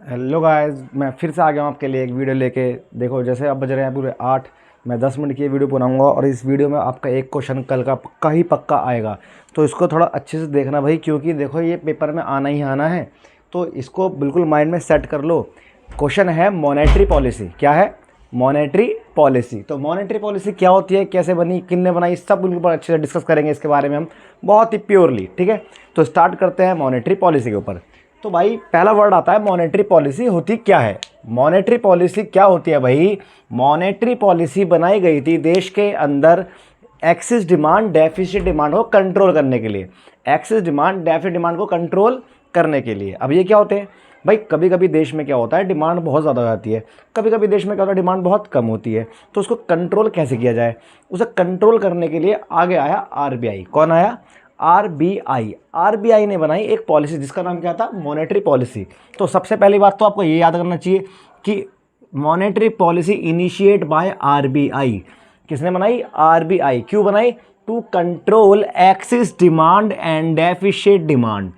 Hello guys, मैं फिर से आ गया हूँ आपके लिए एक वीडियो लेके। देखो, जैसे अब बज रहे हैं पूरे 8। मैं 10 मिनट की ये वीडियो बनाऊंगा और इस वीडियो में आपका एक क्वेश्चन कल का पक्का ही पक्का आएगा। तो इसको थोड़ा अच्छे से देखना भाई, क्योंकि देखो ये पेपर में आना ही आना है। तो इसको बिल्कुल माइंड में सेट कर लो। क्वेश्चन है मॉनेटरी पॉलिसी। क्या है? Monetary policy. तो मॉनेटरी पॉलिसी क्या होती है, कैसे बनी, किनने बनाई, सब बिल्कुल अच्छे से डिस्कस करेंगे इसके बारे में हम, बहुत ही प्योरली। ठीक है, तो स्टार्ट करते हैं मॉनेटरी पॉलिसी के ऊपर। तो भाई पहला वर्ड आता है मॉनेटरी पॉलिसी। होती क्या है मॉनेटरी पॉलिसी? क्या होती है भाई? मॉनेटरी पॉलिसी बनाई गई थी देश के अंदर एक्सिस डिमांड डेफिसिट डिमांड को कंट्रोल करने के लिए। एक्सिस डिमांड डेफिसिट डिमांड को कंट्रोल करने के लिए। अब ये क्या होते हैं भाई? कभी कभी देश में क्या होता है, डिमांड बहुत ज़्यादा हो जाती है। कभी कभी देश में क्या होता है, डिमांड बहुत कम होती है। तो उसको कंट्रोल कैसे किया जाए? उसे कंट्रोल करने के लिए आगे आया आरबीआई। कौन आया? आरबीआई। आरबीआई ने बनाई एक पॉलिसी जिसका नाम क्या था? Monetary policy. तो सबसे पहली बात तो आपको ये याद करना चाहिए कि monetary policy initiate by RBI. किसने बनाई? आरबीआई। क्यों बनाई? To control excess demand and deficit demand.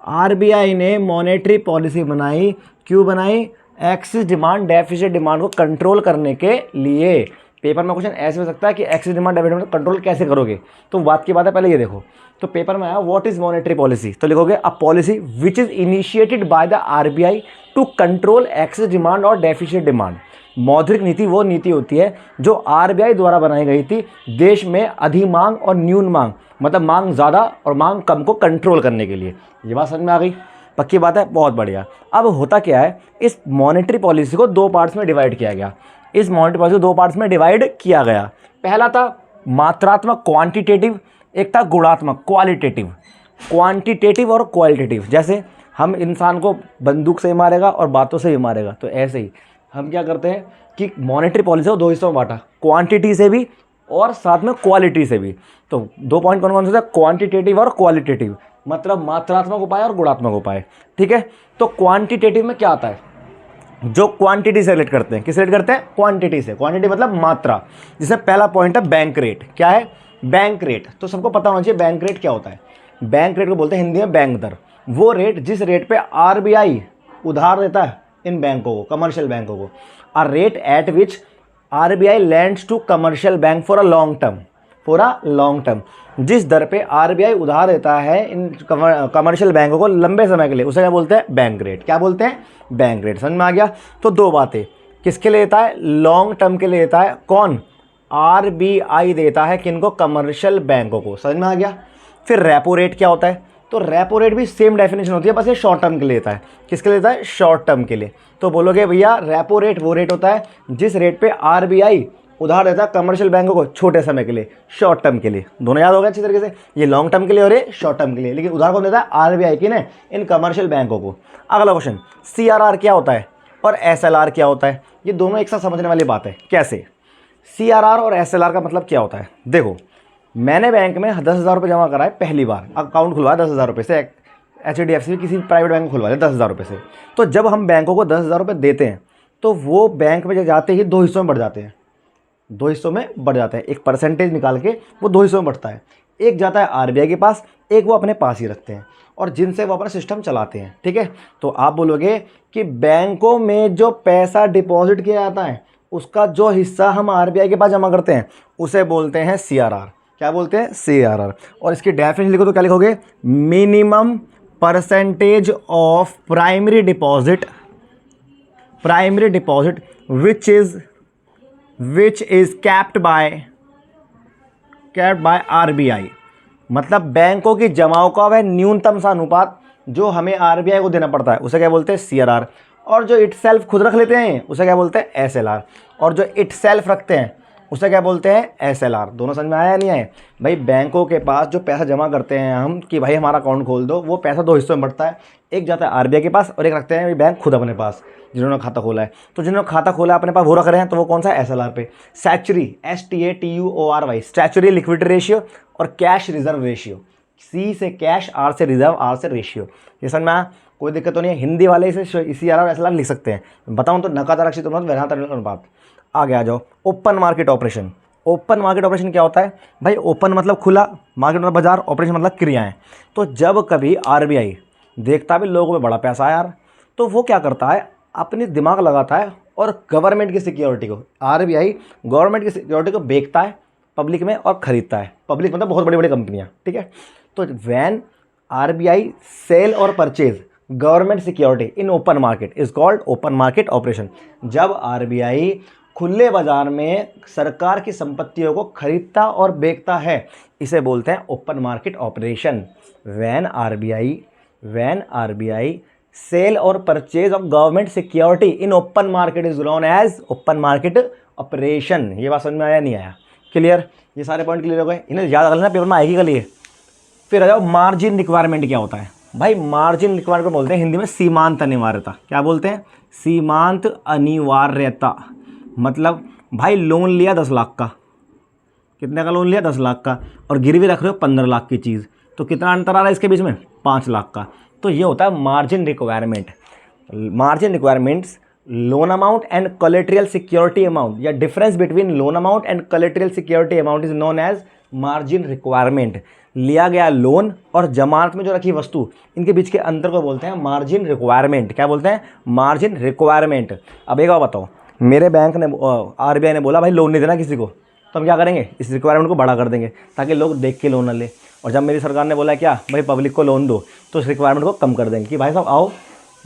RBI ने मॉनेटरी पॉलिसी बनाई। क्यों बनाई? एक्सिस डिमांड डेफिसिट डिमांड को कंट्रोल करने के लिए। पेपर में क्वेश्चन ऐसे हो सकता है कि axis demand deficit demand control कैसे करोगे। तो बात की बात है, पहले ये देखो। तो पेपर में आया व्हाट इज मॉनेटरी पॉलिसी, तो लिखोगे a policy which is initiated by the RBI to control excess demand और डेफिसिट डिमांड। मौद्रिक नीति वो नीति होती है जो आरबीआई द्वारा बनाई गई थी देश में अधिमांग और न्यून मांग, मतलब मांग ज़्यादा और मांग कम को कंट्रोल करने के लिए। ये बात समझ में आ गई? पक्की बात है, बहुत बढ़िया। अब होता क्या है, इस मॉनेटरी पॉलिसी को दो पार्ट्स में डिवाइड किया गया। इस मॉनेटरी पॉलिसी को दो पार्ट्स में डिवाइड किया गया। पहला था मात्रात्मक क्वांटिटेटिव, एक था गुणात्मक क्वालिटेटिव। क्वांटिटेटिव और क्वालिटेटिव, जैसे हम इंसान को बंदूक से ही मारेगा और बातों से ही मारेगा, तो ऐसे ही हम क्या करते हैं कि मॉनेटरी पॉलिसी को दो हिस्सों में बांटा, क्वांटिटी से भी और साथ में क्वालिटी से भी। तो दो पॉइंट कौन कौन से थे? क्वांटिटेटिव और क्वालिटेटिव, मतलब मात्रात्मक उपाय और गुणात्मक उपाय। ठीक है, तो क्वांटिटेटिव में क्या आता है? जो क्वांटिटी से रिलेट करते हैं। किस रिलेट करते हैं? क्वांटिटी से। क्वांटिटी मतलब मात्रा। जिसमें पहला पॉइंट है बैंक रेट। क्या है? Bank rate. तो सबको पता होना चाहिए बैंक रेट क्या होता है। बैंक रेट को बोलते हैं हिंदी में बैंक दर। वो रेट जिस रेट पे आरबीआई उधार देता है इन बैंकों को, कमर्शियल बैंकों को। A rate at which RBI lends to commercial bank for a long term. For a long term, जिस दर पे आरबीआई उधार देता है इन कमर्शियल बैंकों को लंबे समय के लिए, उसे क्या बोलते हैं? Bank rate. क्या बोलते हैं? Bank rate. समझ में आ गया? तो दो बातें, किसके लिए देता है? लॉन्ग टर्म के लिए देता है। कौन? आरबीआई देता है किनको? कमर्शियल बैंकों को। समझ में आ गया? फिर रेपो रेट क्या होता है? तो रेपो रेट भी सेम डेफिनेशन होती है, बस ये शॉर्ट टर्म के लिए देता है। किसके लिए देता है? शॉर्ट टर्म के लिए। तो बोलोगे भैया रेपो रेट वो रेट होता है जिस रेट पे आरबीआई उधार देता है कमर्शियल बैंकों को छोटे समय के लिए, शॉर्ट टर्म के लिए। दोनों याद हो गया अच्छी तरीके से? ये लॉन्ग टर्म के लिए और ये शॉर्ट टर्म के लिए। लेकिन उधार कौन देता है? आरबीआई की ने इन कमर्शियल बैंकों को। अगला क्वेश्चन, सीआरआर क्या होता है और एसएलआर क्या होता है? ये दोनों एक साथ समझने वाली बात है। कैसे? सीआरआर और एसएलआर का मतलब क्या होता है? देखो, मैंने बैंक में 10,000 रुपये जमा करा है, पहली बार अकाउंट खुलवाया 10,000 रुपये से, एचडीएफसी किसी प्राइवेट बैंक में खुलवा दिया 10,000 रुपये से। तो जब हम बैंकों को 10,000 रुपये देते हैं तो वो बैंक में जाते ही दो हिस्सों में बढ़ जाते हैं। दो हिस्सों में बढ़ जाते हैं, एक परसेंटेज निकाल के वो दो हिस्सों में बढ़ता है। एक जाता है आरबीआई के पास, एक वो अपने पास ही रखते हैं और जिनसे वो अपना सिस्टम चलाते हैं। ठीक है, तो आप बोलोगे कि बैंकों में जो पैसा डिपॉजिट किया जाता है उसका जो हिस्सा हम आरबीआई के पास जमा करते हैं उसे बोलते हैं सीआरआर। क्या बोलते हैं? सीआरआर। और इसकी डेफिनेशन लिखो तो क्या लिखोगे? Minimum percentage of primary deposit, primary deposit which is capped by RBI. मतलब बैंकों की जमाओं का वह न्यूनतम सा अनुपात जो हमें आरबीआई को देना पड़ता है उसे क्या बोलते हैं? सीआरआर। और जो इट सेल्फ खुद रख लेते हैं उसे क्या बोलते हैं? एसएलआर। और जो इट सेल्फ रखते हैं उसे क्या बोलते हैं? एसएलआर। दोनों समझ में आया नहीं आए? भाई बैंकों के पास जो पैसा जमा करते हैं हम कि भाई हमारा अकाउंट खोल दो, वो पैसा दो हिस्सों में बढ़ता है। एक जाता है आरबीआई के पास और एक रखते हैं बैंक खुद अपने पास, जिन्होंने खाता खोला है। तो जिन्होंने खाता खोला है अपने पास वो रख रहे हैं, तो वो कौन सा? एसएलआर पे। सैचुरी, STATUORY, स्टैचुरी लिक्विडिटी रेशियो और कैश रिजर्व रेशियो। सी से कैश, आर से रिजर्व, आर से रेशियो। ये समझ में आया? कोई दिक्कत तो नहीं है? हिंदी वाले इसे सीआरआर और एसएलआर लिख सकते हैं। बताऊँ तो नकारात्मक अनुपात। आगे आ जाओ, open market operation. Open market operation क्या होता है भाई? ओपन मतलब खुला, मार्केट मतलब बाजार, ऑपरेशन मतलब क्रियाएं। तो जब कभी आरबीआई देखता भी लोगों में बड़ा पैसा है यार, तो वो क्या करता है, अपनी दिमाग लगाता है और गवर्नमेंट की सिक्योरिटी को, आरबीआई गवर्नमेंट की सिक्योरिटी को बेचता है पब्लिक में और ख़रीदता है। पब्लिक मतलब बहुत बड़ी बड़ी कंपनियाँ, ठीक है। तो वैन आरबीआई सेल और purchase government security in open market is called open market operation. जब आरबीआई खुले बाजार में सरकार की संपत्तियों को खरीदता और बेचता है, इसे बोलते हैं open market operation. When RBI sale और purchase of government security in open market is known as open market operation. ये बात समझ में आया नहीं आया? क्लियर? ये सारे पॉइंट क्लियर हो गए, इन्हें याद कर लेना, पेपर में आएगी कल ये। फिर आ जाओ मार्जिन रिक्वायरमेंट क्या होता है। भाई मार्जिन रिक्वायरमेंट बोलते हैं हिंदी में सीमांत अनिवार्यता। क्या बोलते हैं? सीमांत अनिवार्यता। मतलब भाई लोन लिया 10 लाख का, कितने का लोन लिया? 10 लाख का, और गिरवी रख रहे हो 15 लाख की चीज़, तो कितना अंतर आ रहा है इसके बीच में? 5 लाख का। तो ये होता है margin requirement. Margin requirements loan amount and collateral security amount, या difference between loan amount and collateral security amount is known as margin requirement. लिया गया लोन और जमानत में जो रखी वस्तु, इनके बीच के अंतर को बोलते हैं मार्जिन रिक्वायरमेंट। क्या बोलते हैं? Margin requirement. अब एक बात बताओ, मेरे बैंक ने आरबीआई ने बोला भाई लोन नहीं देना किसी को, तो हम क्या करेंगे? इस रिक्वायरमेंट को बड़ा कर देंगे ताकि लोग देख के लोन ना ले। और जब मेरी सरकार ने बोला क्या भाई पब्लिक को लोन दो, तो इस रिक्वायरमेंट को कम कर देंगे कि भाई साहब आओ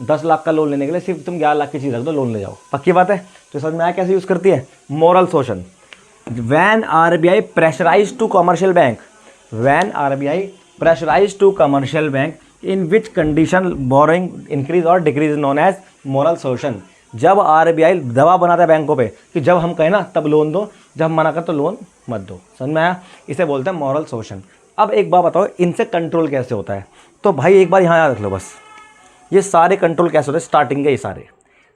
10 लाख का लोन लेने के लिए सिर्फ तुम 11 लाख की चीज़ रख दो, लोन ले जाओ। पक्की बात है? तो समझ में आया कैसे यूज़ करती है? मॉरल शोषण। When RBI pressurise to commercial bank, when RBI pressurise to commercial bank in which condition borrowing increase और डिक्रीज नोन एज मॉरल शोषण। जब आरबीआई दबाव बनाता है बैंकों पे कि जब हम कहें ना तब लोन दो, जब हम मना कर तो लोन मत दो। समझ में आया? इसे बोलते हैं मॉरल शोषण। अब एक बात बताओ, इनसे कंट्रोल कैसे होता है? तो भाई एक बार यहाँ याद रख लो बस, ये सारे कंट्रोल कैसे होते हैं? स्टार्टिंग के ये सारे,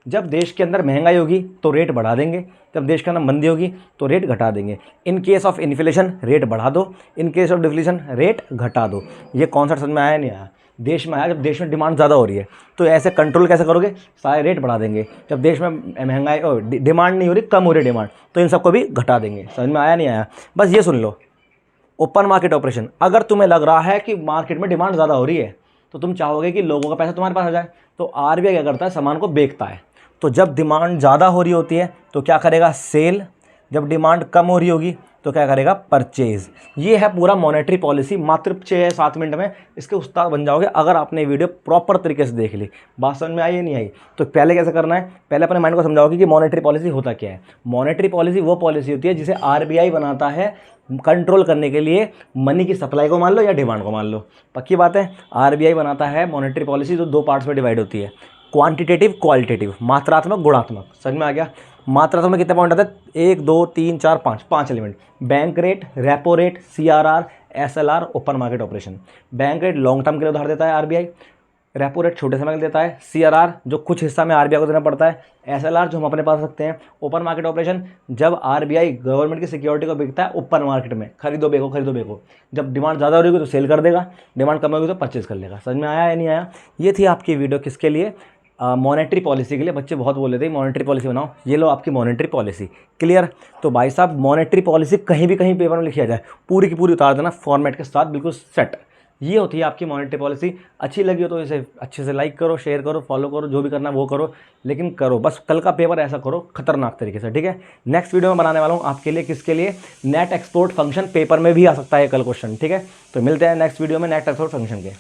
जब देश के अंदर महंगाई होगी तो रेट बढ़ा देंगे, जब देश के अंदर मंदी होगी तो रेट घटा देंगे। In case of inflation rate बढ़ा दो, in case of deflation rate घटा दो। ये कॉन्सेप्ट समझ में आया नहीं आया? देश में आया, जब देश में डिमांड ज़्यादा हो रही है तो ऐसे कंट्रोल कैसे करोगे? सारे रेट बढ़ा देंगे। जब देश में महंगाई डिमांड नहीं हो रही, कम हो रही डिमांड, तो इन सबको भी घटा देंगे। समझ में आया नहीं आया? बस ये सुन लो, ओपन मार्केट ऑपरेशन। अगर तुम्हें लग रहा है कि मार्केट में डिमांड ज़्यादा हो रही है तो तुम चाहोगे कि लोगों का पैसा तुम्हारे पास आ जाए, तो आरबीआई क्या करता है? सामान को बेचता है। तो जब डिमांड ज़्यादा हो रही होती है तो क्या करेगा? सेल। जब डिमांड कम हो रही होगी तो क्या करेगा? परचेज। ये है पूरा मॉनेटरी पॉलिसी। मात्र 6-7 मिनट में इसके उस्ताद बन जाओगे अगर आपने वीडियो प्रॉपर तरीके से देख ली। बात समझ में आई या नहीं आई? तो पहले कैसे करना है? पहले अपने माइंड को समझाओगे कि मॉनेटरी पॉलिसी होता क्या है। मॉनेटरी पॉलिसी वो पॉलिसी होती है जिसे आरबीआई बनाता है कंट्रोल करने के लिए मनी की सप्लाई को मान लो या डिमांड को मान लो। पक्की बात है? आरबीआई बनाता है मॉनेटरी पॉलिसी जो 2 पार्ट्स में डिवाइड होती है, क्वांटिटेटिव क्वालिटेटिव, मात्रात्मक गुणात्मक। समझ में आ गया? मात्रात्मक में कितने पॉइंट आते हैं? 1 2 3 4 5 element. Bank rate, repo rate, CRR, SLR, open market operation. Bank rate long term के लिए उधार देता है आरबीआई, रेपो रेट छोटे समय के लिए देता है, सीआरआर जो कुछ हिस्सा में आरबीआई को देना पड़ता है, एसएलआर जो हम अपने पास रखते हैं। ओपन मार्केट ऑपरेशन जब आरबीआई गवर्नमेंट की सिक्योरिटी को बिकता है ओपन मार्केट में, खरीदो बेचो खरीदो बेचो। जब डिमांड ज़्यादा हो रही होगी तो सेल कर देगा, डिमांड कम होगी तो परचेज कर लेगा। समझ में आया या नहीं आया? ये थी आपकी वीडियो किसके लिए? मॉनेटरी पॉलिसी के लिए। बच्चे बहुत बोले थे मॉनेटरी पॉलिसी बनाओ, ये लो आपकी मॉनेटरी पॉलिसी। क्लियर? तो भाई साहब मॉनेटरी पॉलिसी कहीं भी कहीं पेपर में लिखी जाए पूरी की पूरी उतार देना फॉर्मेट के साथ, बिल्कुल सेट। ये होती है आपकी मॉनेटरी पॉलिसी। अच्छी लगी हो तो इसे अच्छे से लाइक करो, शेयर करो, फॉलो करो, जो भी करना है वो करो, लेकिन करो बस। कल का पेपर ऐसा करो खतरनाक तरीके से, ठीक है। नेक्स्ट वीडियो में बनाने वाला हूँ आपके लिए, किसके लिए? नेट एक्सपोर्ट फंक्शन पेपर में भी आ सकता है कल क्वेश्चन, ठीक है। तो मिलते हैं नेक्स्ट वीडियो में नेट एक्सपोर्ट फंक्शन के।